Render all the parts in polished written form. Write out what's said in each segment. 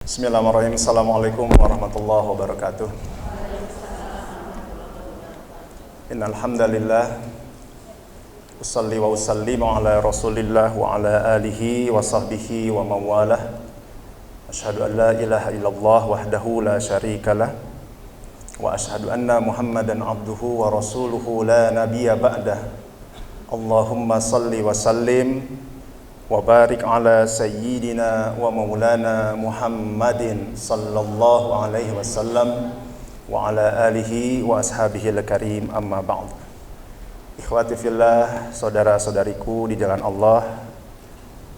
Bismillahirrahmanirrahim. Assalamualaikum warahmatullahi wabarakatuh. Innal hamdalillah usalli wa usallimu ala Rasulillah wa ala alihi wa sahbihi wa mawalah. Asyhadu an la ilaha illallah wahdahu la syarikalah wa asyhadu anna Muhammadan abduhu wa rasuluhu la nabiyya ba'dah. Allahumma salli wa sallim wa barik ala sayyidina wa maulana Muhammadin sallallahu alaihi wasallam wa ala alihi wa ashabihi al-karim, amma ba'd. Ikhwati fillah, saudara-saudariku di jalan Allah,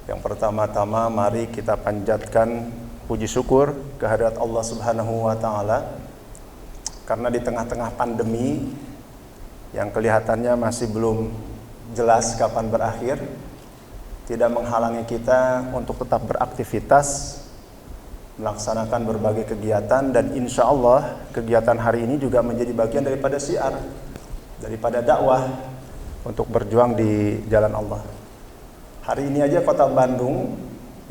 yang pertama-tama mari kita panjatkan puji syukur kehadirat Allah Subhanahu wa taala, karena di tengah-tengah pandemi yang kelihatannya masih belum jelas kapan berakhir, tidak menghalangi kita untuk tetap beraktivitas, melaksanakan berbagai kegiatan, dan insya Allah kegiatan hari ini juga menjadi bagian daripada syiar, daripada dakwah untuk berjuang di jalan Allah. Hari ini aja Kota Bandung,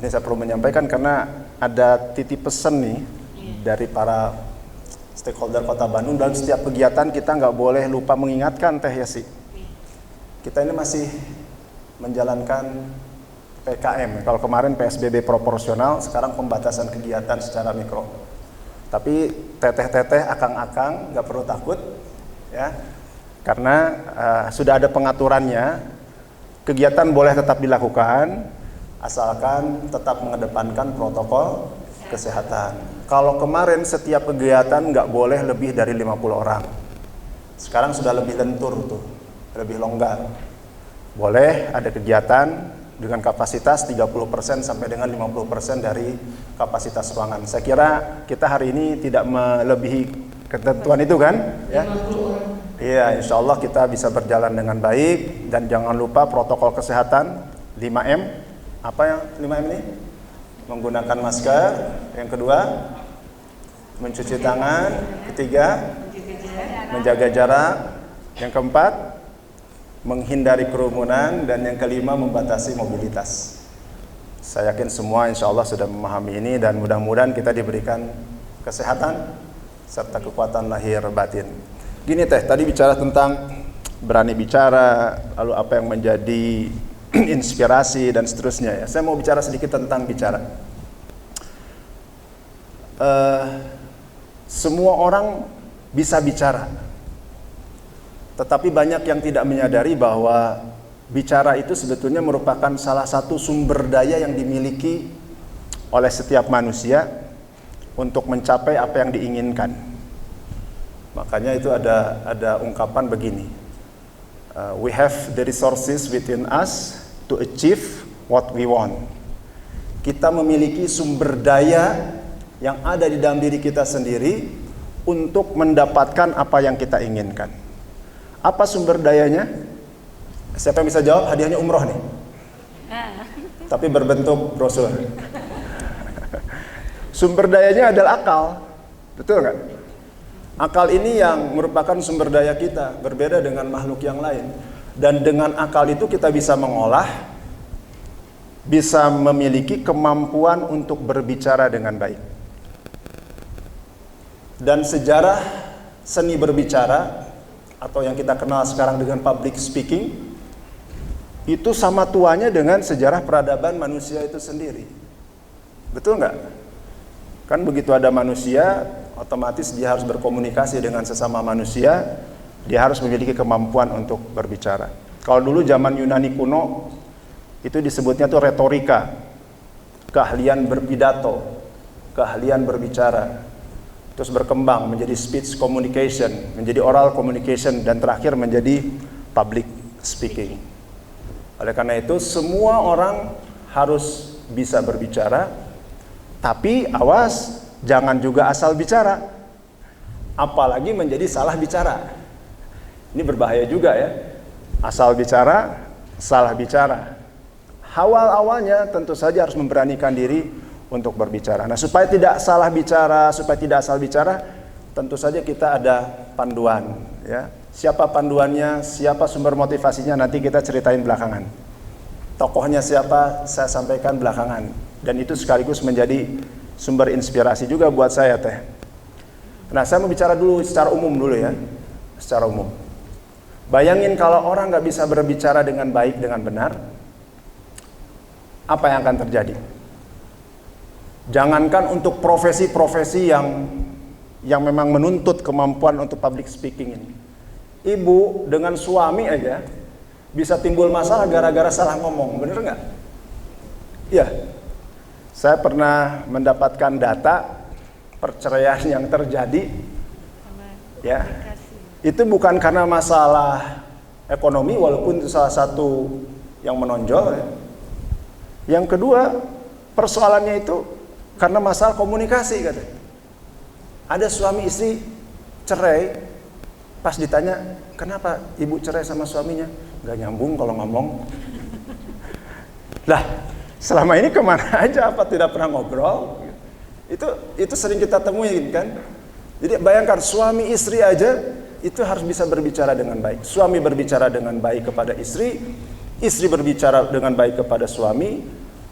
ini saya perlu menyampaikan karena ada titip pesan nih dari para stakeholder Kota Bandung. Dalam setiap kegiatan kita nggak boleh lupa mengingatkan Teh Yasi, kita ini masih menjalankan PKM. Kalau kemarin PSBB proporsional, sekarang pembatasan kegiatan secara mikro. Tapi teteh-teteh, akang-akang nggak perlu takut, ya, karena sudah ada pengaturannya. Kegiatan boleh tetap dilakukan, asalkan tetap mengedepankan protokol kesehatan. Kalau kemarin setiap kegiatan nggak boleh lebih dari 50 orang. Sekarang sudah lebih lentur tuh, lebih longgar. Boleh ada kegiatan dengan kapasitas 30% sampai dengan 50% dari kapasitas ruangan. Saya kira kita hari ini tidak melebihi ketentuan itu kan? Ya. Iya, insya Allah kita bisa berjalan dengan baik, dan jangan lupa protokol kesehatan 5M. Apa yang 5M ini? Menggunakan masker. Yang kedua, mencuci tangan. Ketiga, menjaga jarak. Yang keempat, menghindari kerumunan, dan yang kelima, membatasi mobilitas. Saya yakin semua insya Allah sudah memahami ini, dan mudah-mudahan kita diberikan kesehatan serta kekuatan lahir batin. Gini Teh, tadi bicara tentang berani bicara, lalu apa yang menjadi inspirasi dan seterusnya ya. Saya mau bicara sedikit tentang bicara. Semua orang bisa bicara, tetapi banyak yang tidak menyadari bahwa bicara itu sebetulnya merupakan salah satu sumber daya yang dimiliki oleh setiap manusia untuk mencapai apa yang diinginkan. Makanya itu ada ungkapan begini, we have the resources within us to achieve what we want. Kita memiliki sumber daya yang ada di dalam diri kita sendiri untuk mendapatkan apa yang kita inginkan. Apa sumber dayanya? Siapa yang bisa jawab? Hadiahnya umroh nih. Tapi berbentuk brosur. Sumber dayanya adalah akal. Betul nggak? Akal ini yang merupakan sumber daya kita, berbeda dengan makhluk yang lain. Dan dengan akal itu kita bisa mengolah, bisa memiliki kemampuan untuk berbicara dengan baik. Dan sejarah seni berbicara, atau yang kita kenal sekarang dengan public speaking, itu sama tuanya dengan sejarah peradaban manusia itu sendiri. Betul nggak? Kan begitu ada manusia, otomatis dia harus berkomunikasi dengan sesama manusia, dia harus memiliki kemampuan untuk berbicara. Kalau dulu zaman Yunani kuno, itu disebutnya tuh retorika, keahlian berpidato, keahlian berbicara. Terus berkembang menjadi speech communication, menjadi oral communication, dan terakhir menjadi public speaking. Oleh karena itu semua orang harus bisa berbicara, tapi awas, jangan juga asal bicara, apalagi menjadi salah bicara. Ini berbahaya juga ya, asal bicara, salah bicara. Awal-awalnya tentu saja harus memberanikan diri untuk berbicara. Nah, supaya tidak salah bicara, supaya tidak asal bicara, tentu saja kita ada panduan ya. Siapa panduannya, siapa sumber motivasinya, nanti kita ceritain belakangan. Tokohnya siapa, saya sampaikan belakangan. Dan itu sekaligus menjadi sumber inspirasi juga buat saya teh. Nah, saya mau bicara dulu secara umum dulu ya, secara umum. Bayangin kalau orang nggak bisa berbicara dengan baik, dengan benar, apa yang akan terjadi? Jangankan untuk profesi-profesi yang memang menuntut kemampuan untuk public speaking ini. Ibu dengan suami aja bisa timbul masalah gara-gara salah ngomong, bener nggak? Iya. Saya pernah mendapatkan data perceraian yang terjadi, ya. Itu bukan karena masalah ekonomi, walaupun itu salah satu yang menonjol, ya. Yang kedua, persoalannya itu karena masalah komunikasi, katanya. Ada suami istri cerai, pas ditanya, kenapa ibu cerai sama suaminya? Gak nyambung kalau ngomong. Lah, selama ini kemana aja, apa tidak pernah ngobrol? Itu sering kita temuin kan. Jadi bayangkan suami istri aja itu harus bisa berbicara dengan baik. Suami berbicara dengan baik kepada istri, istri berbicara dengan baik kepada suami,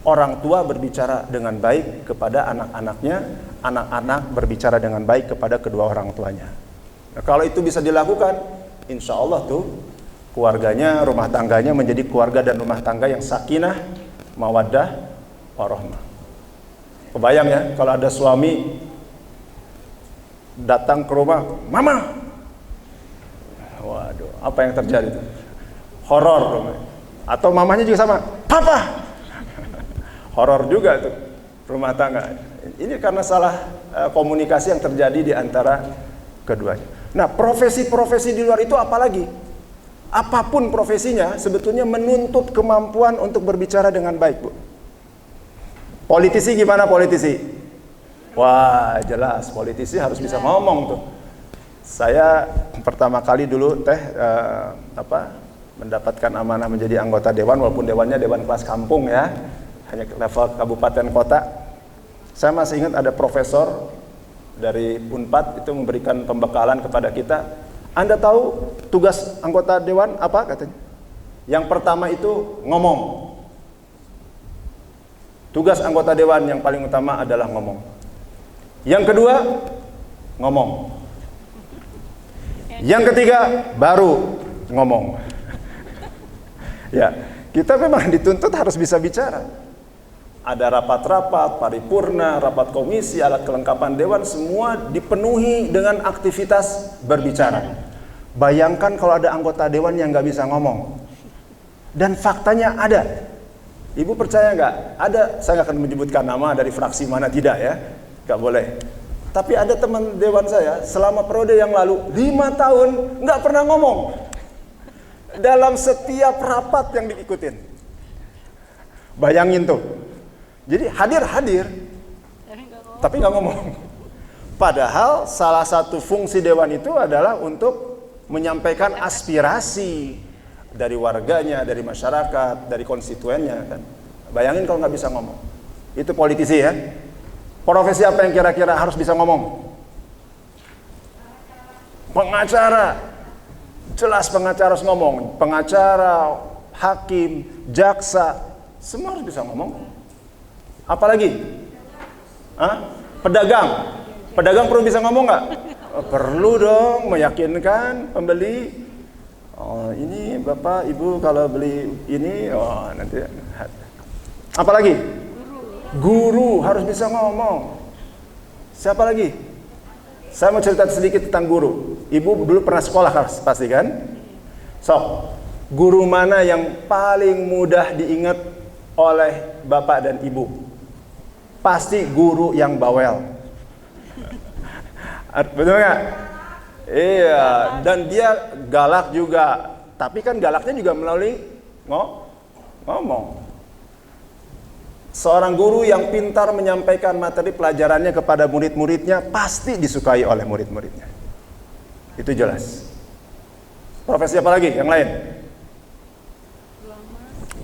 orang tua berbicara dengan baik kepada anak-anaknya, anak-anak berbicara dengan baik kepada kedua orang tuanya. Nah, kalau itu bisa dilakukan, insya Allah tuh keluarganya, rumah tangganya menjadi keluarga dan rumah tangga yang sakinah, mawaddah, warahmah. Kebayang ya, kalau ada suami datang ke rumah, mama, waduh, apa yang terjadi tuh? Horor. Atau mamanya juga sama, papa, horor juga tuh rumah tangga. Ini karena salah komunikasi yang terjadi di antara keduanya. Nah, profesi-profesi di luar itu apalagi? Apapun profesinya sebetulnya menuntut kemampuan untuk berbicara dengan baik, Bu. Politisi gimana politisi? Wah, jelas politisi harus bisa ngomong tuh. Saya pertama kali dulu mendapatkan amanah menjadi anggota dewan, walaupun dewannya dewan kelas kampung ya, hanya level kabupaten kota. Saya masih ingat ada profesor dari Unpad itu memberikan pembekalan kepada kita. Anda tahu tugas anggota dewan apa katanya? Yang pertama itu ngomong. Tugas anggota dewan yang paling utama adalah ngomong. Yang kedua, ngomong. Yang ketiga, baru ngomong. Ya, kita memang dituntut harus bisa bicara. Ada rapat-rapat, paripurna, rapat komisi, alat kelengkapan dewan, semua dipenuhi dengan aktivitas berbicara. Bayangkan kalau ada anggota dewan yang nggak bisa ngomong. Dan faktanya ada. Ibu percaya nggak? Ada, saya nggak akan menyebutkan nama dari fraksi mana, tidak ya, nggak boleh. Tapi ada teman dewan saya selama periode yang lalu 5 tahun nggak pernah ngomong dalam setiap rapat yang diikutin. Bayangin tuh. Jadi hadir, tapi nggak ngomong. Padahal salah satu fungsi dewan itu adalah untuk menyampaikan aspirasi dari warganya, dari masyarakat, dari konstituennya kan. Bayangin kalau nggak bisa ngomong. Itu politisi ya. Profesi apa yang kira-kira harus bisa ngomong? Pengacara. Jelas pengacara harus ngomong. Pengacara, hakim, jaksa, semua harus bisa ngomong. Apalagi? Pedagang. Pedagang perlu bisa ngomong nggak? Perlu dong, meyakinkan pembeli. Oh, ini Bapak, Ibu kalau beli ini, oh nanti. Apalagi? Guru harus bisa ngomong. Siapa lagi? Saya mau cerita sedikit tentang guru. Ibu dulu pernah sekolah pasti kan? Sok, guru mana yang paling mudah diingat oleh Bapak dan Ibu? Pasti guru yang bawel. Betul nggak? Iya, dan dia galak juga. Tapi kan galaknya juga melalui ngomong. Seorang guru yang pintar menyampaikan materi pelajarannya kepada murid-muridnya pasti disukai oleh murid-muridnya. Itu jelas. Profesi apa lagi? Yang lain?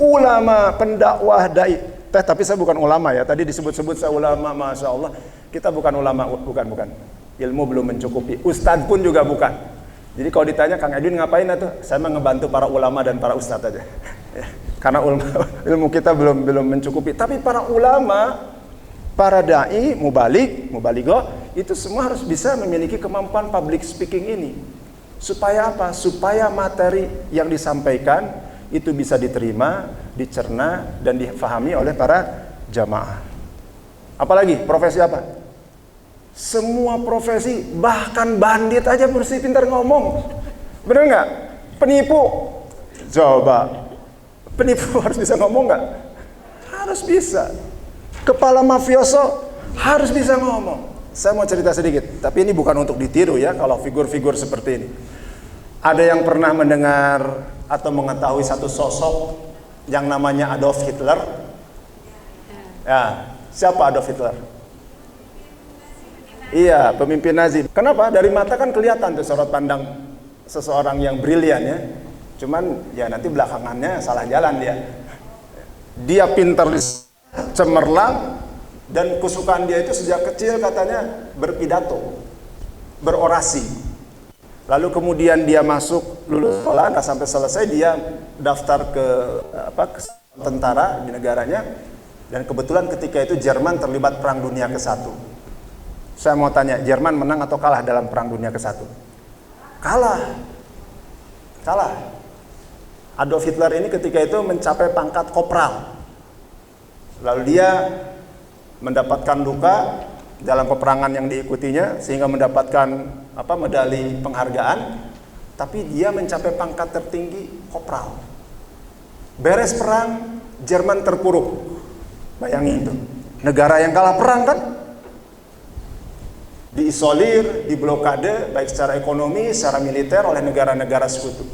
Ulama, pendakwah, dai. Tapi saya bukan ulama ya. Tadi disebut-sebut saya ulama, masya Allah. Kita bukan ulama, bukan. Ilmu belum mencukupi. Ustadz pun juga bukan. Jadi kalau ditanya Kang Edwin ngapain itu? Saya ngebantu para ulama dan para ustadz aja. Karena ilmu kita belum mencukupi. Tapi para ulama Para dai, mubalighah, itu semua harus bisa memiliki kemampuan public speaking ini. Supaya apa? Supaya materi yang disampaikan itu bisa diterima, dicerna, dan difahami oleh para jamaah. Apalagi profesi apa? Semua profesi, bahkan bandit aja mesti pintar ngomong. Bener nggak? Penipu, coba. Penipu harus bisa ngomong nggak? Harus bisa. Kepala mafioso harus bisa ngomong. Saya mau cerita sedikit, tapi ini bukan untuk ditiru ya kalau figur-figur seperti ini. Ada yang pernah mendengar atau mengetahui satu sosok yang namanya Adolf Hitler? Ya, siapa Adolf Hitler? Iya, pemimpin Nazi. Kenapa? Dari mata kan kelihatan tuh sorot pandang seseorang yang brilian ya. Cuman ya nanti belakangannya salah jalan dia. Dia pintar, cemerlang, dan kesukaan dia itu sejak kecil katanya berpidato, berorasi. Lalu kemudian dia masuk lulus sekolah, nggak sampai selesai dia daftar ke tentara di negaranya. Dan kebetulan ketika itu Jerman terlibat Perang Dunia ke-1. Saya mau tanya, Jerman menang atau kalah dalam Perang Dunia ke-1? Kalah. Adolf Hitler ini ketika itu mencapai pangkat kopral. Lalu dia mendapatkan luka dalam peperangan yang diikutinya sehingga mendapatkan medali penghargaan, tapi dia mencapai pangkat tertinggi kopral. Beres perang, Jerman terpuruk. Bayangin itu, negara yang kalah perang kan diisolir, diblokade baik secara ekonomi, secara militer oleh negara-negara sekutu.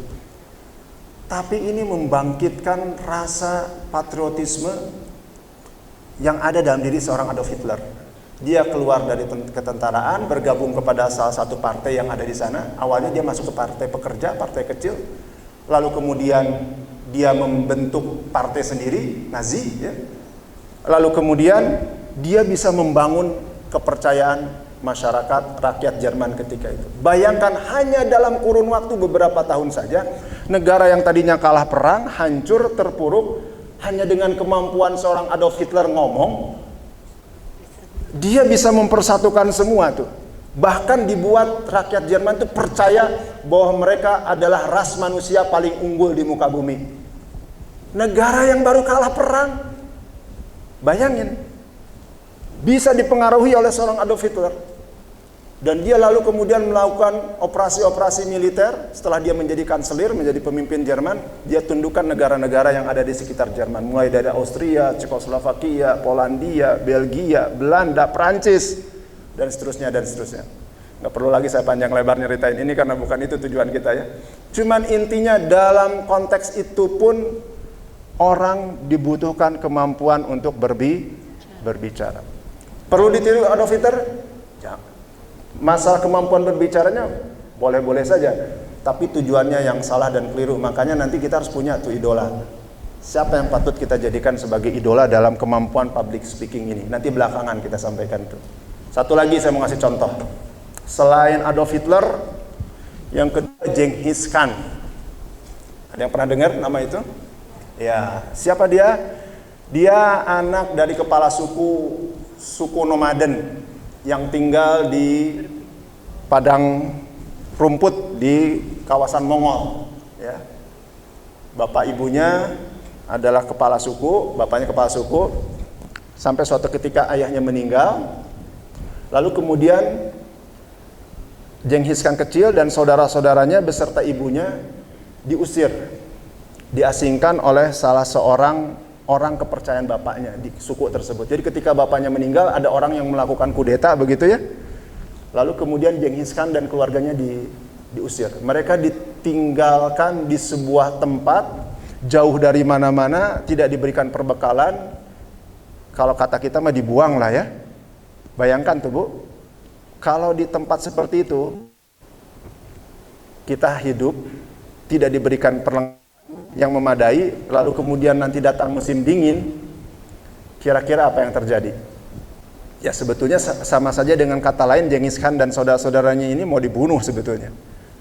Tapi ini membangkitkan rasa patriotisme yang ada dalam diri seorang Adolf Hitler. Dia keluar dari ketentaraan, bergabung kepada salah satu partai yang ada di sana. Awalnya dia masuk ke partai pekerja, partai kecil. Lalu kemudian dia membentuk partai sendiri, Nazi ya. Lalu kemudian dia bisa membangun kepercayaan masyarakat rakyat Jerman ketika itu. Bayangkan hanya dalam kurun waktu beberapa tahun saja, negara yang tadinya kalah perang, hancur, terpuruk, hanya dengan kemampuan seorang Adolf Hitler ngomong, dia bisa mempersatukan semua tuh. Bahkan dibuat rakyat Jerman itu percaya bahwa mereka adalah ras manusia paling unggul di muka bumi. Negara yang baru kalah perang, bayangin, bisa dipengaruhi oleh seorang Adolf Hitler. Dan dia lalu kemudian melakukan operasi-operasi militer. Setelah dia menjadi kanselir, menjadi pemimpin Jerman, dia tundukkan negara-negara yang ada di sekitar Jerman, mulai dari Austria, Cekoslovakia, Polandia, Belgia, Belanda, Prancis, dan seterusnya. Nggak perlu lagi saya panjang lebar nyeritain ini karena bukan itu tujuan kita ya. Cuman intinya dalam konteks itu pun orang dibutuhkan kemampuan untuk berbicara. Perlu ditiru Adolf Hitler? Jangan. Masalah kemampuan berbicaranya boleh-boleh saja, tapi tujuannya yang salah dan keliru. Makanya nanti kita harus punya tuh idola. Siapa yang patut kita jadikan sebagai idola dalam kemampuan public speaking ini? Nanti belakangan kita sampaikan tuh. Satu lagi saya mau ngasih contoh. Selain Adolf Hitler, yang kedua Genghis Khan. Ada yang pernah dengar nama itu? Ya, siapa dia? Dia anak dari kepala suku nomaden yang tinggal di padang rumput di kawasan Mongol ya. Bapak ibunya adalah kepala suku, bapaknya kepala suku, sampai suatu ketika ayahnya meninggal. Lalu kemudian Genghis Khan kecil dan saudara-saudaranya beserta ibunya diusir, diasingkan oleh salah seorang orang kepercayaan bapaknya di suku tersebut. Jadi ketika bapaknya meninggal, ada orang yang melakukan kudeta begitu ya. Lalu kemudian Genghis Khan dan keluarganya diusir. Mereka ditinggalkan di sebuah tempat jauh dari mana-mana, tidak diberikan perbekalan. Kalau kata kita mah dibuang lah ya. Bayangkan tuh Bu, kalau di tempat seperti itu kita hidup tidak diberikan perlengkapan yang memadai, lalu kemudian nanti datang musim dingin, kira-kira apa yang terjadi? Ya sebetulnya sama saja dengan kata lain, Genghis Khan dan saudara-saudaranya ini mau dibunuh sebetulnya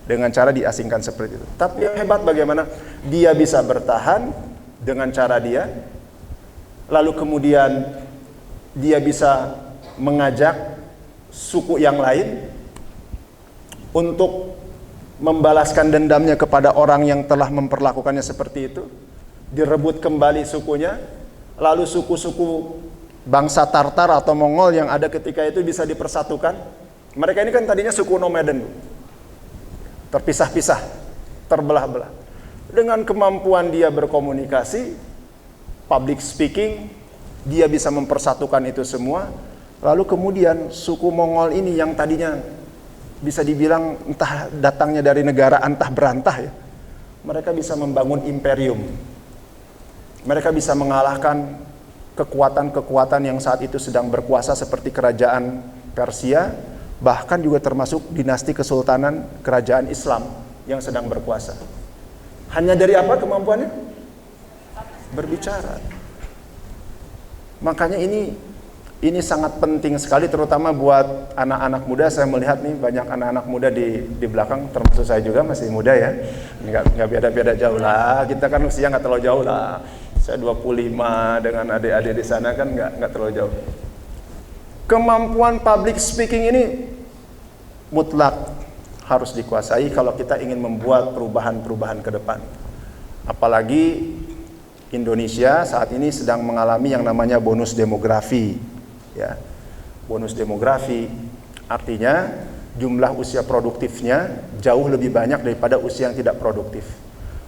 dengan cara diasingkan seperti itu. Tapi yang hebat bagaimana dia bisa bertahan dengan cara dia, lalu kemudian dia bisa mengajak suku yang lain untuk membalaskan dendamnya kepada orang yang telah memperlakukannya seperti itu, direbut kembali sukunya, lalu suku-suku bangsa Tartar atau Mongol yang ada ketika itu bisa dipersatukan. Mereka ini kan tadinya suku nomaden, terpisah-pisah, terbelah-belah. Dengan kemampuan dia berkomunikasi, public speaking, dia bisa mempersatukan itu semua. Lalu kemudian suku Mongol ini yang tadinya bisa dibilang entah datangnya dari negara antah berantah ya, mereka bisa membangun imperium. Mereka bisa mengalahkan kekuatan-kekuatan yang saat itu sedang berkuasa seperti kerajaan Persia, bahkan juga termasuk dinasti kesultanan kerajaan Islam yang sedang berkuasa. Hanya dari apa kemampuannya? Berbicara. Makanya ini sangat penting sekali, terutama buat anak-anak muda. Saya melihat nih banyak anak-anak muda di belakang, termasuk saya juga masih muda ya. Nggak beda-beda jauh lah. Kita kan usia nggak terlalu jauh lah. Saya 25 dengan adik-adik di sana kan nggak terlalu jauh. Kemampuan public speaking ini mutlak harus dikuasai kalau kita ingin membuat perubahan-perubahan ke depan. Apalagi Indonesia saat ini sedang mengalami yang namanya bonus demografi. Ya, bonus demografi artinya jumlah usia produktifnya jauh lebih banyak daripada usia yang tidak produktif.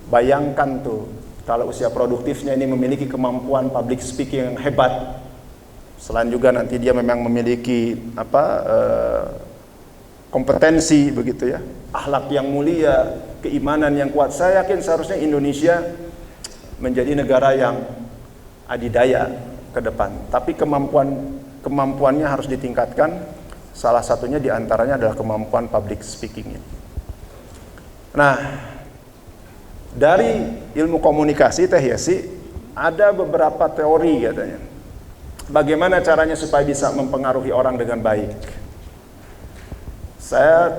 Bayangkan tuh, kalau usia produktifnya ini memiliki kemampuan public speaking yang hebat, selain juga nanti dia memang memiliki kompetensi begitu ya, akhlak yang mulia, keimanan yang kuat, saya yakin seharusnya Indonesia menjadi negara yang adidaya ke depan. Tapi kemampuannya harus ditingkatkan. Salah satunya diantaranya adalah kemampuan public speaking ini. Nah, dari ilmu komunikasi Teh Yesi ada beberapa teori katanya. Bagaimana caranya supaya bisa mempengaruhi orang dengan baik? Saya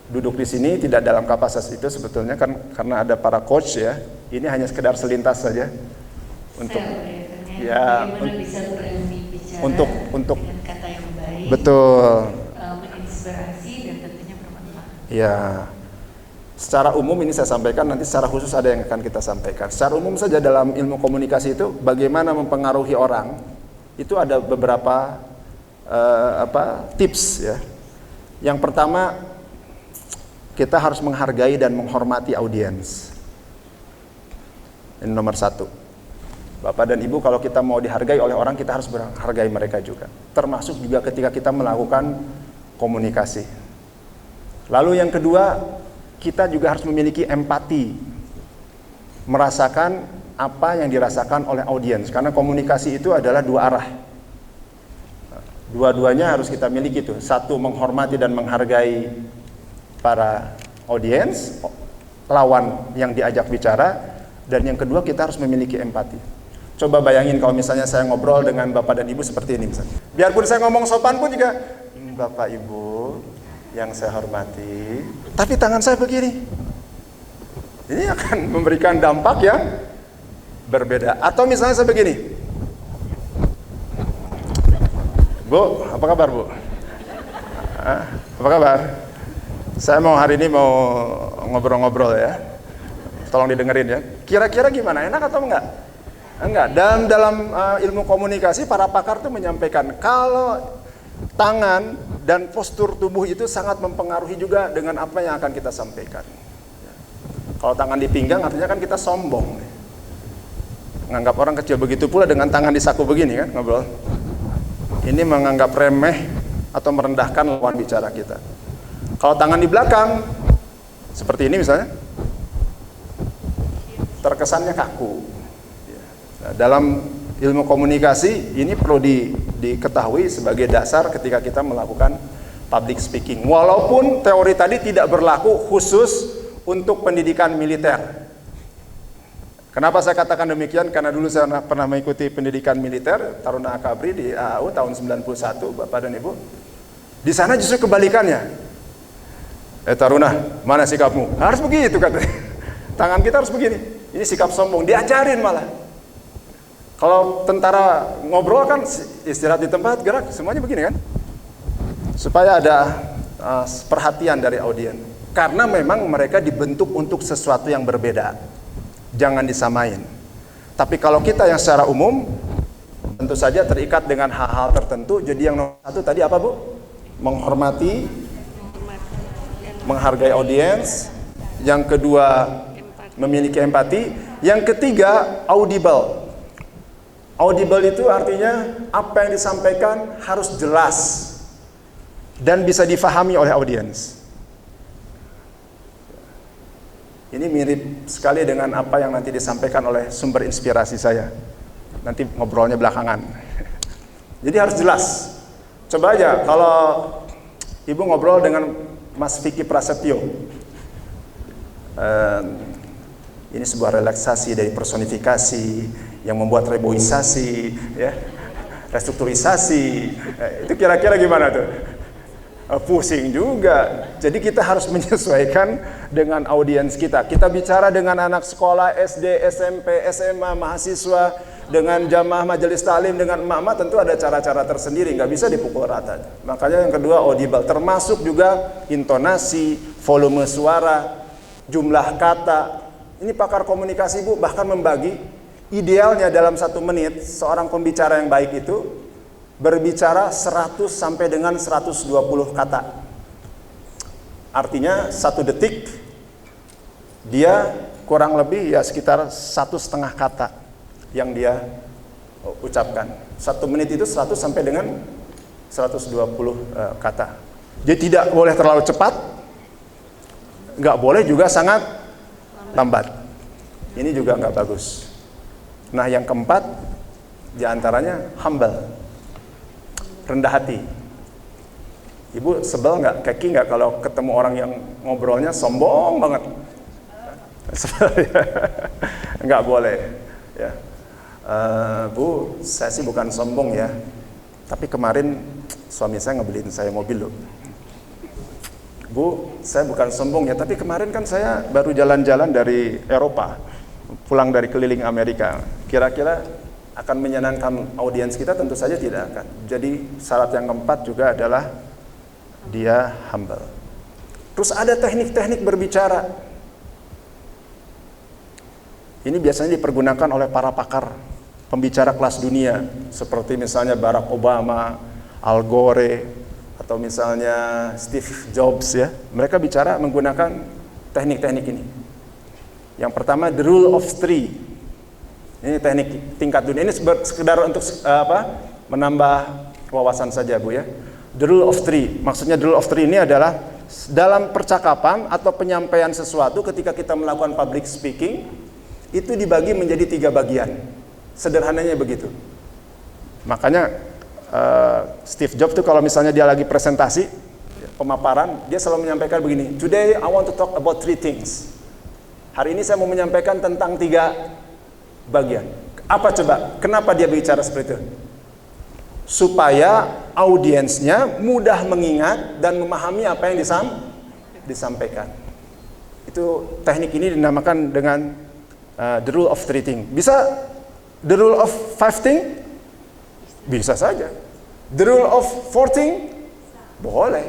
duduk di sini tidak dalam kapasitas itu sebetulnya kan, karena ada para coach ya. Ini hanya sekedar selintas saja untuk ya untuk kata yang baik, betul, menginspirasi dan tentunya bermanfaat. Ya, secara umum ini saya sampaikan, nanti secara khusus ada yang akan kita sampaikan. Secara umum saja dalam ilmu komunikasi itu bagaimana mempengaruhi orang, itu ada beberapa tips ya. Yang pertama, kita harus menghargai dan menghormati audiens. Ini nomor satu. Bapak dan Ibu, kalau kita mau dihargai oleh orang, kita harus menghargai mereka juga. Termasuk juga ketika kita melakukan komunikasi. Lalu yang kedua, kita juga harus memiliki empati. Merasakan apa yang dirasakan oleh audiens. Karena komunikasi itu adalah dua arah. Dua-duanya harus kita miliki tuh. Satu, menghormati dan menghargai para audiens, lawan yang diajak bicara. Dan yang kedua, kita harus memiliki empati. Coba bayangin kalau misalnya saya ngobrol dengan Bapak dan Ibu seperti ini misalnya. Biarpun saya ngomong sopan pun juga, Bapak Ibu yang saya hormati, tapi tangan saya begini. Ini akan memberikan dampak yang berbeda. Atau misalnya saya begini. Bu, apa kabar Bu? Apa kabar? Saya hari ini mau ngobrol-ngobrol ya. Tolong didengerin ya. Kira-kira gimana? Enak atau enggak? Enggak. Dan dalam ilmu komunikasi para pakar tuh menyampaikan kalau tangan dan postur tubuh itu sangat mempengaruhi juga dengan apa yang akan kita sampaikan. Kalau tangan di pinggang artinya kan kita sombong. Menganggap orang kecil, begitu pula dengan tangan di saku begini kan ngobrol. Ini menganggap remeh atau merendahkan lawan bicara kita. Kalau tangan di belakang seperti ini misalnya, terkesannya kaku. Nah, dalam ilmu komunikasi ini perlu diketahui sebagai dasar ketika kita melakukan public speaking. Walaupun teori tadi tidak berlaku khusus untuk pendidikan militer. Kenapa saya katakan demikian? Karena dulu saya pernah mengikuti pendidikan militer Taruna Akabri di AAU tahun 91, Bapak dan Ibu. Di sana justru kebalikannya. Taruna, mana sikapmu? Harus begitu katanya. Tangan kita harus begini. Ini sikap sombong, diajarin malah. Kalau tentara ngobrol kan istirahat di tempat, gerak, semuanya begini kan. Supaya ada perhatian dari audiens. Karena memang mereka dibentuk untuk sesuatu yang berbeda. Jangan disamain. Tapi kalau kita yang secara umum, tentu saja terikat dengan hal-hal tertentu. Jadi yang nomor satu tadi apa, Bu? Menghormati, menghargai audiens. Yang kedua, memiliki empati. Yang ketiga, audible. Audible itu artinya apa yang disampaikan harus jelas dan bisa difahami oleh audiens. Ini mirip sekali dengan apa yang nanti disampaikan oleh sumber inspirasi saya. Nanti ngobrolnya belakangan. Jadi harus jelas. Coba aja kalau Ibu ngobrol dengan Mas Vicky Prasetyo. Ini sebuah relaksasi dari personifikasi yang membuat reboisasi, ya, restrukturisasi. Itu kira-kira gimana tuh? Pusing juga. Jadi kita harus menyesuaikan dengan audiens kita. Kita bicara dengan anak sekolah SD, SMP, SMA, mahasiswa, dengan jamaah majelis taklim, dengan emak-emak, tentu ada cara-cara tersendiri, nggak bisa dipukul rata. Makanya yang kedua audible, termasuk juga intonasi, volume suara, jumlah kata. Ini pakar komunikasi, Bu, bahkan membagi idealnya dalam 1 menit seorang pembicara yang baik itu berbicara 100 sampai dengan 120 kata. Artinya 1 detik dia kurang lebih ya sekitar 1,5 kata yang dia ucapkan. 1 menit itu 100 sampai dengan 120 kata. Jadi tidak boleh terlalu cepat, nggak boleh juga sangat lambat. Ini juga nggak bagus. Nah, yang keempat diantaranya humble, rendah hati. Ibu sebel nggak, keki nggak kalau ketemu orang yang ngobrolnya sombong banget? Nggak boleh. Ya. Bu, saya sih bukan sombong ya, tapi kemarin suami saya ngebeliin saya mobil loh. Bu, saya bukan sombong ya, tapi kemarin kan saya baru jalan-jalan dari Eropa, pulang dari keliling Amerika. Kira-kira akan menyenangkan audiens kita? Tentu saja tidak akan. Jadi syarat yang keempat juga adalah dia humble. Terus ada teknik-teknik berbicara. Ini biasanya dipergunakan oleh para pakar pembicara kelas dunia, seperti misalnya Barack Obama, Al Gore, atau misalnya Steve Jobs ya. Mereka bicara menggunakan teknik-teknik ini. Yang pertama, the rule of three. Ini teknik tingkat dunia. Ini sekedar untuk menambah wawasan saja, Bu ya. The rule of three. Maksudnya the rule of three ini adalah dalam percakapan atau penyampaian sesuatu ketika kita melakukan public speaking, itu dibagi menjadi 3 bagian. Sederhananya begitu. Makanya Steve Jobs tuh kalau misalnya dia lagi presentasi, pemaparan, dia selalu menyampaikan begini, "Today I want to talk about 3 things." Hari ini saya mau menyampaikan tentang 3 bagian. Apa coba? Kenapa dia bicara seperti itu? Supaya audiensnya mudah mengingat dan memahami apa yang disampaikan. Itu teknik ini dinamakan dengan the rule of 3 things. Bisa the rule of 5 things? Bisa saja. The rule of 4 things? Boleh.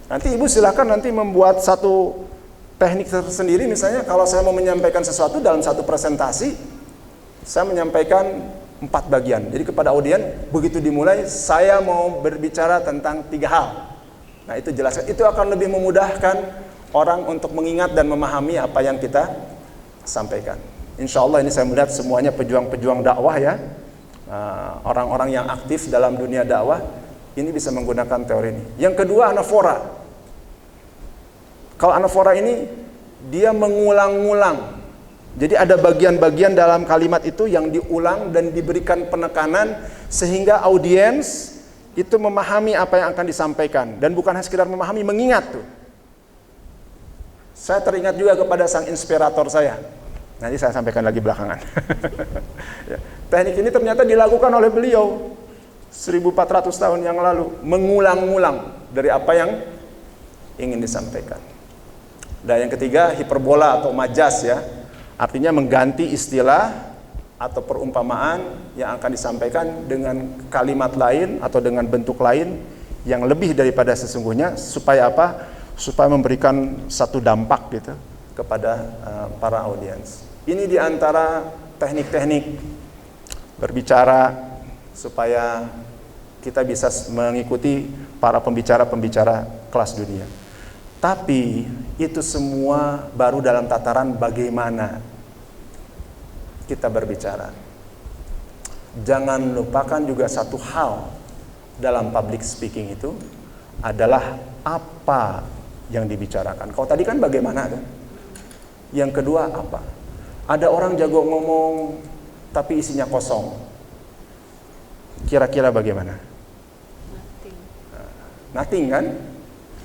Nanti Ibu silakan nanti membuat satu teknik tersendiri. Misalnya kalau saya mau menyampaikan sesuatu dalam satu presentasi, saya menyampaikan 4 bagian. Jadi kepada audiens, begitu dimulai, saya mau berbicara tentang 3 hal. Nah, itu jelaskan. Itu akan lebih memudahkan orang untuk mengingat dan memahami apa yang kita sampaikan. Insya Allah ini saya melihat semuanya pejuang-pejuang dakwah ya. Orang-orang yang aktif dalam dunia dakwah ini bisa menggunakan teori ini. Yang kedua, anafora. Kalau anafora ini dia mengulang-ulang. Jadi ada bagian-bagian dalam kalimat itu yang diulang dan diberikan penekanan sehingga audiens itu memahami apa yang akan disampaikan dan bukan hanya sekedar memahami, mengingat tuh. Saya teringat juga kepada sang inspirator saya. Nanti saya sampaikan lagi belakangan. Ya. Teknik ini ternyata dilakukan oleh beliau 1400 tahun yang lalu, mengulang-ulang dari apa yang ingin disampaikan. Dan yang ketiga, hiperbola atau majas ya. Artinya mengganti istilah atau perumpamaan yang akan disampaikan dengan kalimat lain atau dengan bentuk lain yang lebih daripada sesungguhnya, supaya apa? Supaya memberikan satu dampak gitu kepada para audiens. Ini diantara teknik-teknik berbicara supaya kita bisa mengikuti para pembicara-pembicara kelas dunia. Tapi itu semua baru dalam tataran bagaimana kita berbicara. Jangan lupakan juga satu hal dalam public speaking itu adalah apa yang dibicarakan. Kalau tadi kan bagaimana kan? Yang kedua apa? Ada orang jago ngomong tapi isinya kosong. Kira-kira bagaimana? Nothing kan?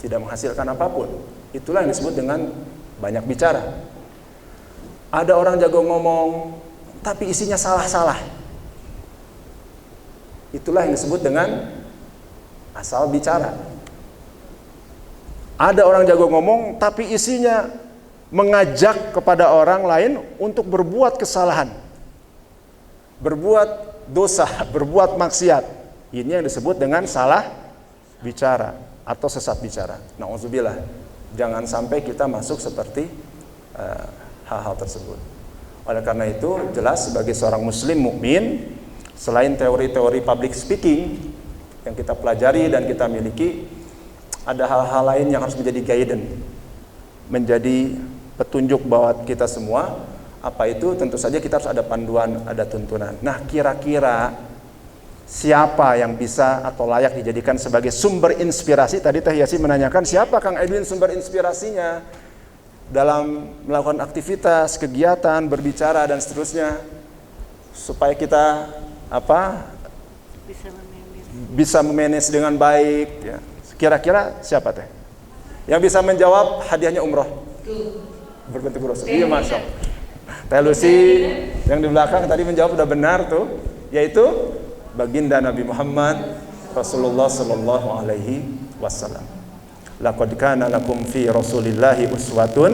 Tidak menghasilkan apapun. Itulah yang disebut dengan banyak bicara. Ada orang jago ngomong tapi isinya salah-salah. Itulah yang disebut dengan asal bicara. Ada orang jago ngomong tapi isinya mengajak kepada orang lain untuk berbuat kesalahan, berbuat dosa, berbuat maksiat. Ini yang disebut dengan salah bicara atau sesat bicara. Na'udzubillah. Jangan sampai kita masuk seperti hal-hal tersebut. Oleh karena itu, jelas sebagai seorang muslim mukmin, selain teori-teori public speaking yang kita pelajari dan kita miliki, ada hal-hal lain yang harus menjadi guidance, menjadi petunjuk buat kita semua. Apa itu? Tentu saja kita harus ada panduan, ada tuntunan. Nah, kira-kira siapa yang bisa atau layak dijadikan sebagai sumber inspirasi? Tadi Teh Yasi menanyakan, siapa Kang Edwin sumber inspirasinya dalam melakukan aktivitas, kegiatan, berbicara dan seterusnya, supaya kita bisa memanage dengan baik ya. Kira-kira siapa Teh yang bisa menjawab hadiahnya umroh berbentuk brosur? Iya, masuk. Teh Lucy yang di belakang tadi menjawab udah benar tuh, yaitu baginda Nabi Muhammad Rasulullah sallallahu alaihi wasallam. Laqad kana lakum fi Rasulillahi uswatun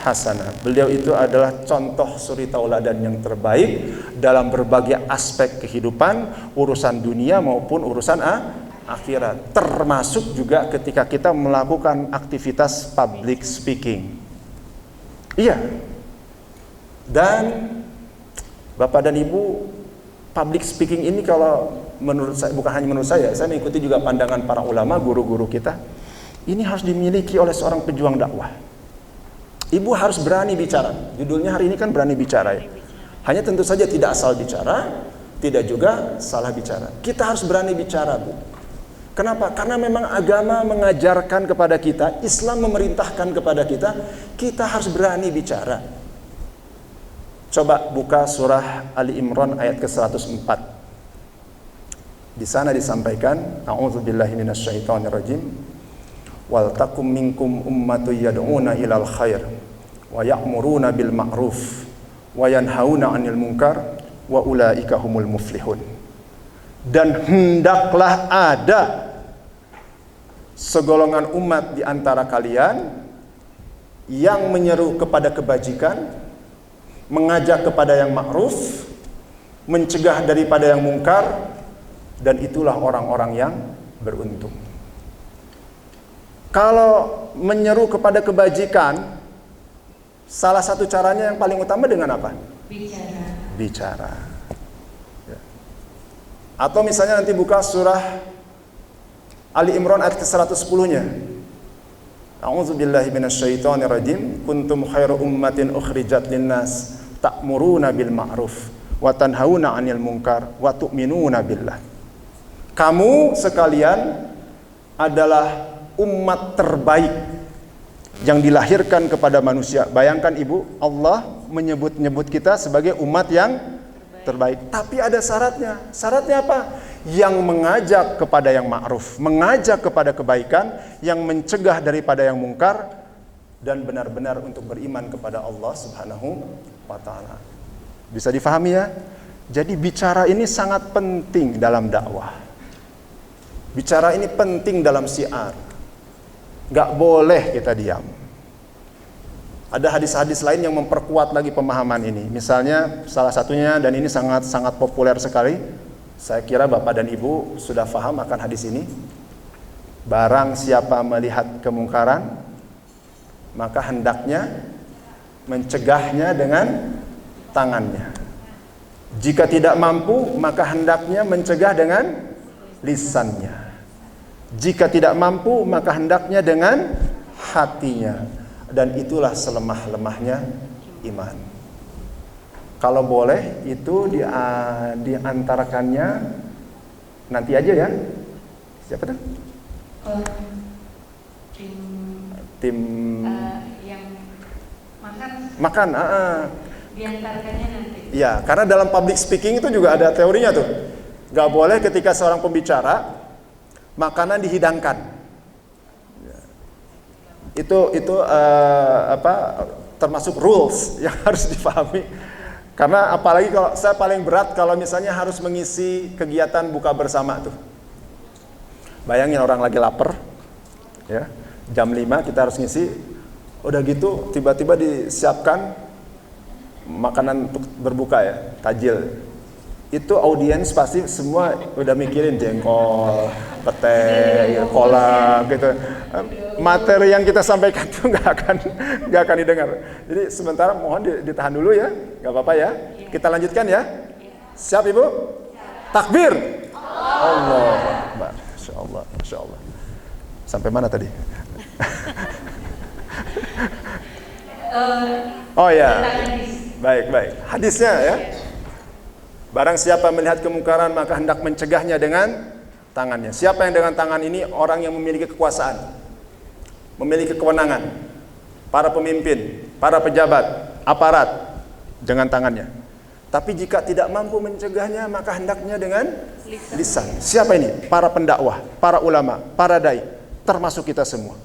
hasanah. Beliau itu adalah contoh suri tauladan yang terbaik dalam berbagai aspek kehidupan, urusan dunia maupun urusan akhirat. Termasuk juga ketika kita melakukan aktivitas public speaking. Iya. Dan Bapak dan Ibu, public speaking ini kalau menurut saya, bukan hanya menurut saya mengikuti juga pandangan para ulama, guru-guru kita, ini harus dimiliki oleh seorang pejuang dakwah. Ibu harus berani bicara. Judulnya hari ini kan berani bicara ya. Hanya tentu saja tidak asal bicara, tidak juga salah bicara. Kita harus berani bicara, Bu. Kenapa? Karena memang agama mengajarkan kepada kita, Islam memerintahkan kepada kita harus berani bicara. Coba buka surah Ali Imran ayat ke-104. Di sana disampaikan, a'udzubillahi minasyaitonirrajim. Wal takum minkum ummatu yad'una ilal khair wa ya'muruna bil ma'ruf wa yanhauna 'anil munkar wa ulaika humul muflihun. Dan hendaklah ada segolongan umat di antara kalian yang menyeru kepada kebajikan, mengajak kepada yang ma'ruf, mencegah daripada yang mungkar, dan itulah orang-orang yang beruntung. Kalau menyeru kepada kebajikan, salah satu caranya yang paling utama dengan apa? Bicara. Ya. Atau misalnya nanti buka surah Ali Imran ayat ke-110-nya. A'udzubillahi minasyaitonirrajim. Kuntum khairu ummatin ukhrijat linnas ta'muruna bil ma'ruf wa tanhauna 'anil munkar wa tu'minuna billah. Kamu sekalian adalah umat terbaik yang dilahirkan kepada manusia. Bayangkan Ibu, Allah menyebut-nyebut kita sebagai umat yang terbaik. Tapi ada syaratnya. Syaratnya apa? Yang mengajak kepada yang ma'ruf, mengajak kepada kebaikan, yang mencegah daripada yang mungkar, dan benar-benar untuk beriman kepada Allah Subhanahu wa ta'ala. Bisa difahami ya? Jadi bicara ini sangat penting dalam dakwah. Bicara ini penting dalam syiar. Gak boleh kita diam. Ada hadis-hadis lain yang memperkuat lagi pemahaman ini. Misalnya salah satunya, dan ini sangat populer sekali. Saya kira Bapak dan Ibu sudah paham akan hadis ini. Barang siapa melihat kemungkaran, maka hendaknya mencegahnya dengan tangannya. Jika tidak mampu, maka hendaknya mencegah dengan lisannya. Jika tidak mampu, maka hendaknya dengan hatinya. Dan itulah selemah-lemahnya iman. Kalau boleh itu diantarakannya nanti aja ya. Siapa tuh? Tim yang makan. Makan. Diantarkannya nanti. Ya, karena dalam public speaking itu juga ada teorinya tuh. Gak boleh ketika seorang pembicara makanan dihidangkan. Itu termasuk rules yang harus dipahami. Karena apalagi kalau saya paling berat kalau misalnya harus mengisi kegiatan buka bersama tuh. Bayangin orang lagi lapar, ya, jam 5 kita harus ngisi, udah gitu tiba-tiba disiapkan makanan untuk berbuka ya, tajil. Itu audiens pasti semua udah mikirin jengkol, pete, kolak gitu. Materi yang kita sampaikan itu nggak akan didengar. Jadi sementara mohon ditahan dulu ya, nggak apa-apa ya. Kita lanjutkan ya. Siap Ibu? Takbir. Allah Akbar. Masya Allah, Masya Allah. Sampai mana tadi? Oh ya. Baik. Hadisnya ya. Barang siapa melihat kemungkaran maka hendak mencegahnya dengan tangannya. Siapa yang dengan tangan ini? Orang yang memiliki kekuasaan, memiliki kewenangan. Para pemimpin, para pejabat, aparat dengan tangannya. Tapi jika tidak mampu mencegahnya maka hendaknya dengan lisan. Siapa ini? Para pendakwah, para ulama, para dai, termasuk kita semua.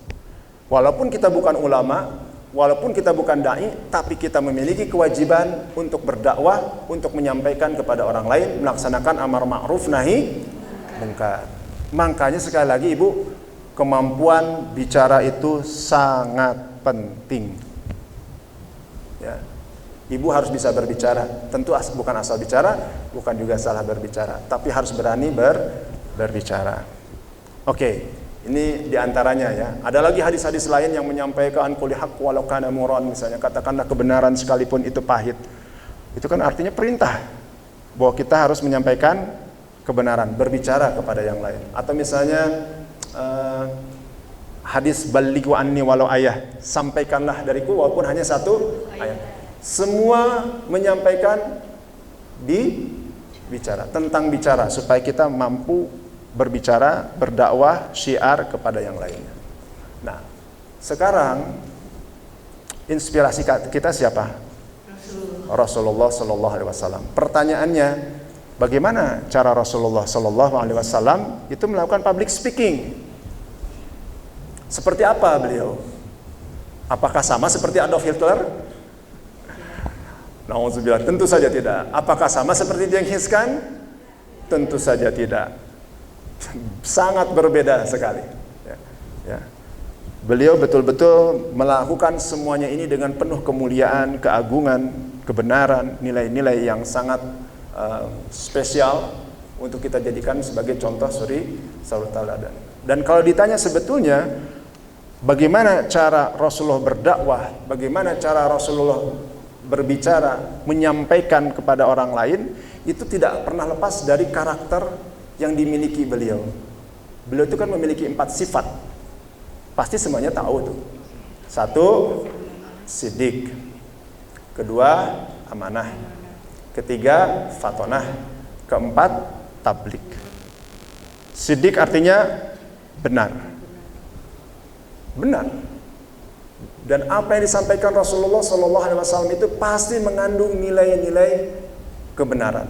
Walaupun kita bukan ulama, walaupun kita bukan dai, tapi kita memiliki kewajiban untuk berdakwah, untuk menyampaikan kepada orang lain, melaksanakan amar ma'ruf nahi munkar. Makanya sekali lagi Ibu, kemampuan bicara itu sangat penting. Ya. Ibu harus bisa berbicara. Tentu bukan asal bicara, bukan juga salah berbicara, tapi harus berani berbicara. Oke. Ini diantaranya ya. Ada lagi hadis-hadis lain yang menyampaikan qul haqq walau kana muran, misalnya katakanlah kebenaran sekalipun itu pahit. Itu kan artinya perintah bahwa kita harus menyampaikan kebenaran, berbicara kepada yang lain. Atau misalnya hadis balighu anni walau ayah, sampaikanlah dariku walaupun hanya satu ayat. Semua menyampaikan bicara tentang bicara supaya kita mampu berbicara, berdakwah, syiar kepada yang lainnya. Nah, sekarang inspirasi kita siapa? Rasulullah Sallallahu Alaihi Wasallam. Pertanyaannya, bagaimana cara Rasulullah Sallallahu Alaihi Wasallam itu melakukan public speaking? Seperti apa beliau? Apakah sama seperti Adolf Hitler? Nauzubillah, tentu saja tidak. Apakah sama seperti Genghis Khan? Tentu saja tidak. Sangat berbeda sekali. Ya. Beliau betul-betul melakukan semuanya ini dengan penuh kemuliaan, keagungan, kebenaran, nilai-nilai yang sangat spesial untuk kita jadikan sebagai contoh suri tauladan. Dan kalau ditanya sebetulnya bagaimana cara Rasulullah berdakwah, bagaimana cara Rasulullah berbicara, menyampaikan kepada orang lain, itu tidak pernah lepas dari karakter yang dimiliki beliau. Beliau itu kan memiliki 4 sifat. Pasti semuanya tahu tuh. 1, sidik. 2, amanah. 3, fatonah. 4, tablik. Sidik artinya benar. Benar. Dan apa yang disampaikan Rasulullah SAW itu pasti mengandung nilai-nilai kebenaran.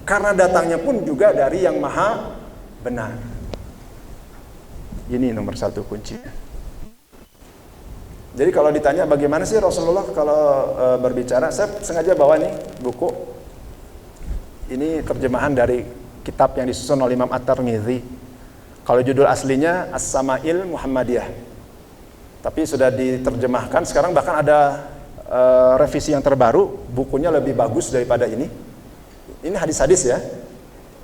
Karena datangnya pun juga dari yang maha benar. Ini nomor 1 kuncinya. Jadi kalau ditanya bagaimana sih Rasulullah kalau berbicara, saya sengaja bawa nih buku. Ini terjemahan dari kitab yang disusun oleh Imam At-Tirmidzi. Kalau judul aslinya As-Sama'il Muhammadiyah. Tapi sudah diterjemahkan, sekarang bahkan ada revisi yang terbaru, bukunya lebih bagus daripada ini. Ini hadis-hadis ya.